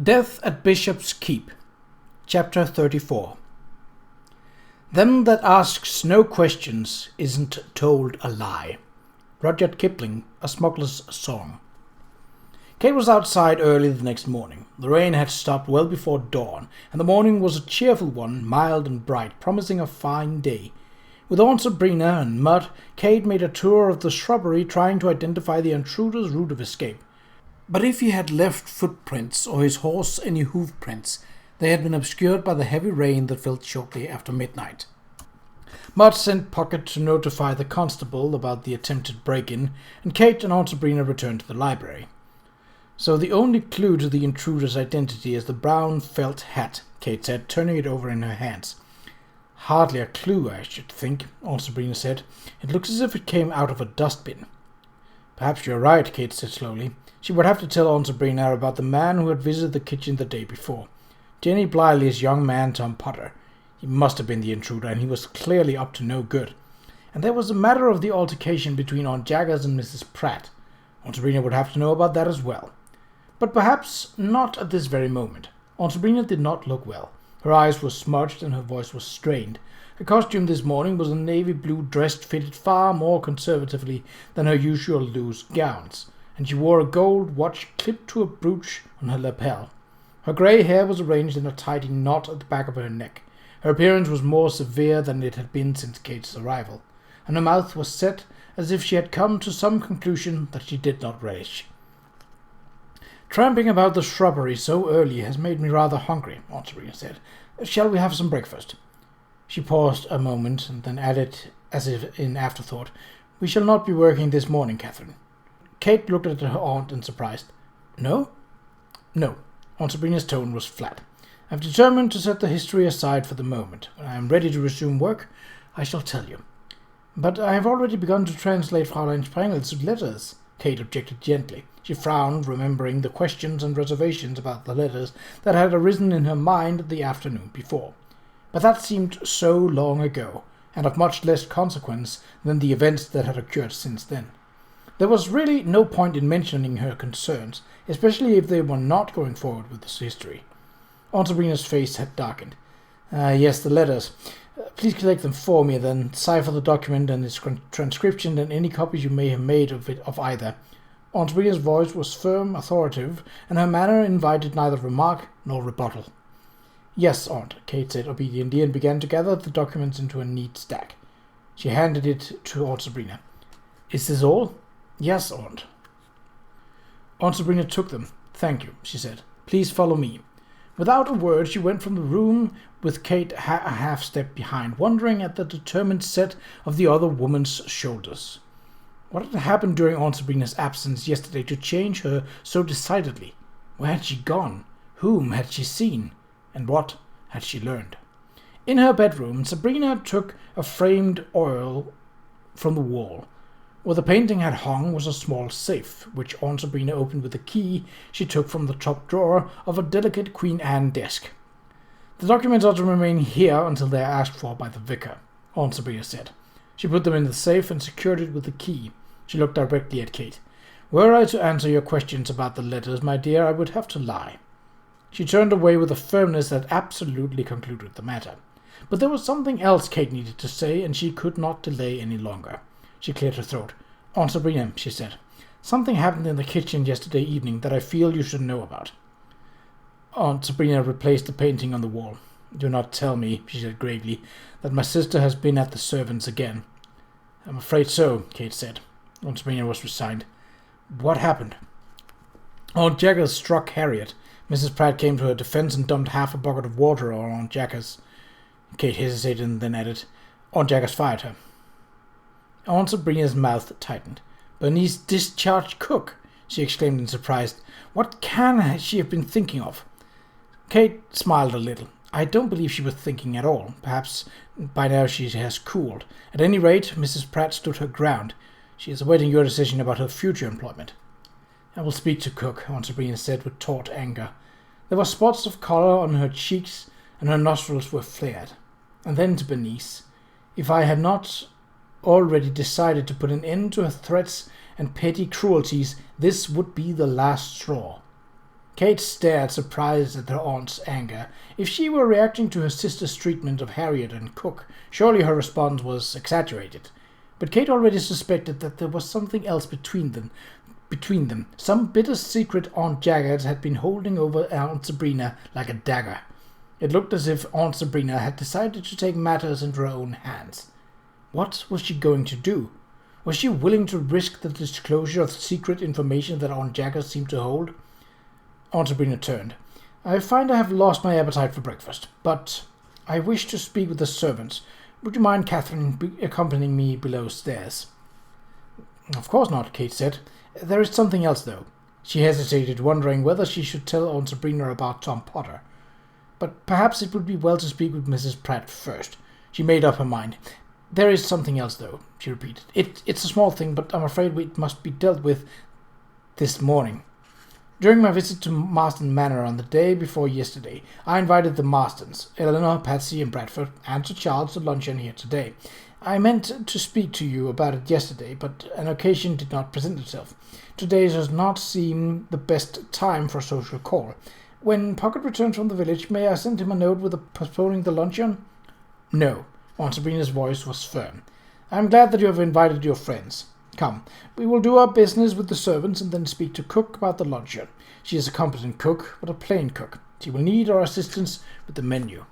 Death at Bishop's Keep, Chapter 34. Them that asks no questions isn't told a lie. Rudyard Kipling, A Smuggler's Song. Kate was outside early the next morning. The rain had stopped well before dawn, and the morning was a cheerful one, mild and bright, promising a fine day. With Aunt Sabrina and Mud, Kate made a tour of the shrubbery, trying to identify the intruder's route of escape. But if he had left footprints or his horse any hoof prints, they had been obscured by the heavy rain that fell shortly after midnight. Mud sent Pocket to notify the constable about the attempted break-in, and Kate and Aunt Sabrina returned to the library. So the only clue to the intruder's identity is the brown felt hat, Kate said, turning it over in her hands. Hardly a clue, I should think, Aunt Sabrina said. It looks as if it came out of a dustbin. Perhaps you're right, Kate said slowly. She would have to tell Aunt Sabrina about the man who had visited the kitchen the day before. Jenny Blyly's young man, Tom Potter. He must have been the intruder, and he was clearly up to no good. And there was the matter of the altercation between Aunt Jaggers and Mrs. Pratt. Aunt Sabrina would have to know about that as well. But perhaps not at this very moment. Aunt Sabrina did not look well. Her eyes were smudged and her voice was strained. Her costume this morning was a navy blue dress fitted far more conservatively than her usual loose gowns, and she wore a gold watch clipped to a brooch on her lapel. Her grey hair was arranged in a tidy knot at the back of her neck. Her appearance was more severe than it had been since Kate's arrival, and her mouth was set as if she had come to some conclusion that she did not relish. Tramping about the shrubbery so early has made me rather hungry, Aunt Sabrina said. Shall we have some breakfast? She paused a moment and then added, as if in afterthought, We shall not be working this morning, Catherine. Kate looked at her aunt in surprise. No? No. Aunt Sabrina's tone was flat. I have determined to set the history aside for the moment. When I am ready to resume work, I shall tell you. But I have already begun to translate Fräulein Sprengel's letters, Kate objected gently. She frowned, remembering the questions and reservations about the letters that had arisen in her mind the afternoon before. But that seemed so long ago, and of much less consequence than the events that had occurred since then. There was really no point in mentioning her concerns, especially if they were not going forward with this history. Aunt Sabrina's face had darkened. Yes, the letters. Please collect them for me, then cipher the document and its transcription and any copies you may have made of either. Aunt Sabrina's voice was firm, authoritative, and her manner invited neither remark nor rebuttal. Yes, Aunt, Kate said obediently, and began to gather the documents into a neat stack. She handed it to Aunt Sabrina. Is this all? Yes, Aunt. Aunt Sabrina took them. Thank you, she said. Please follow me. Without a word, she went from the room with Kate a half step behind, wondering at the determined set of the other woman's shoulders. What had happened during Aunt Sabrina's absence yesterday to change her so decidedly? Where had she gone? Whom had she seen? And what had she learned? In her bedroom, Sabrina took a framed oil from the wall. Where the painting had hung was a small safe, which Aunt Sabrina opened with a key she took from the top drawer of a delicate Queen Anne desk. The documents are to remain here until they are asked for by the vicar, Aunt Sabrina said. She put them in the safe and secured it with the key. She looked directly at Kate. Were I to answer your questions about the letters, my dear, I would have to lie. She turned away with a firmness that absolutely concluded the matter. But there was something else Kate needed to say, and she could not delay any longer. She cleared her throat. Aunt Sabrina, she said, something happened in the kitchen yesterday evening that I feel you should know about. Aunt Sabrina replaced the painting on the wall. Do not tell me, she said gravely, that my sister has been at the servants again. I'm afraid so, Kate said. Aunt Sabrina was resigned. What happened? Aunt Jaggers struck Harriet. Mrs. Pratt came to her defense and dumped half a bucket of water on Aunt Jaggers. Kate hesitated and then added, Aunt Jaggers fired her. Aunt Sabrina's mouth tightened. Bernice discharged cook, she exclaimed in surprise. What can she have been thinking of? Kate smiled a little. I don't believe she was thinking at all. Perhaps by now she has cooled. At any rate, Mrs. Pratt stood her ground. She is awaiting your decision about her future employment. I will speak to cook, Aunt Sabrina said with taut anger. There were spots of colour on her cheeks, and her nostrils were flared. And then to Bernice. If I had not already decided to put an end to her threats and petty cruelties, this would be the last straw. Kate stared, surprised at her aunt's anger. If she were reacting to her sister's treatment of Harriet and Cook, surely her response was exaggerated. But Kate already suspected that there was something else between them. Some bitter secret Aunt Jagged had been holding over Aunt Sabrina like a dagger. It looked as if Aunt Sabrina had decided to take matters into her own hands. What was she going to do? Was she willing to risk the disclosure of secret information that Aunt Jagged seemed to hold? Aunt Sabrina turned. I find I have lost my appetite for breakfast, but I wish to speak with the servants. Would you mind, Catherine, accompanying me below stairs? Of course not, Kate said. There is something else, though. She hesitated, wondering whether she should tell Aunt Sabrina about Tom Potter. But perhaps it would be well to speak with Mrs. Pratt first. She made up her mind. There is something else, though, she repeated. It's a small thing, but I'm afraid it must be dealt with this morning. During my visit to Marston Manor on the day before yesterday, I invited the Marstons, Eleanor, Patsy, and Bradford, and Sir Charles to luncheon here today. I meant to speak to you about it yesterday, but an occasion did not present itself. Today does not seem the best time for a social call. When Pocket returns from the village, may I send him a note with postponing the luncheon? No. Aunt Sabrina's voice was firm. I am glad that you have invited your friends. Come, we will do our business with the servants and then speak to Cook about the luncheon. She is a competent cook, but a plain cook. She will need our assistance with the menu.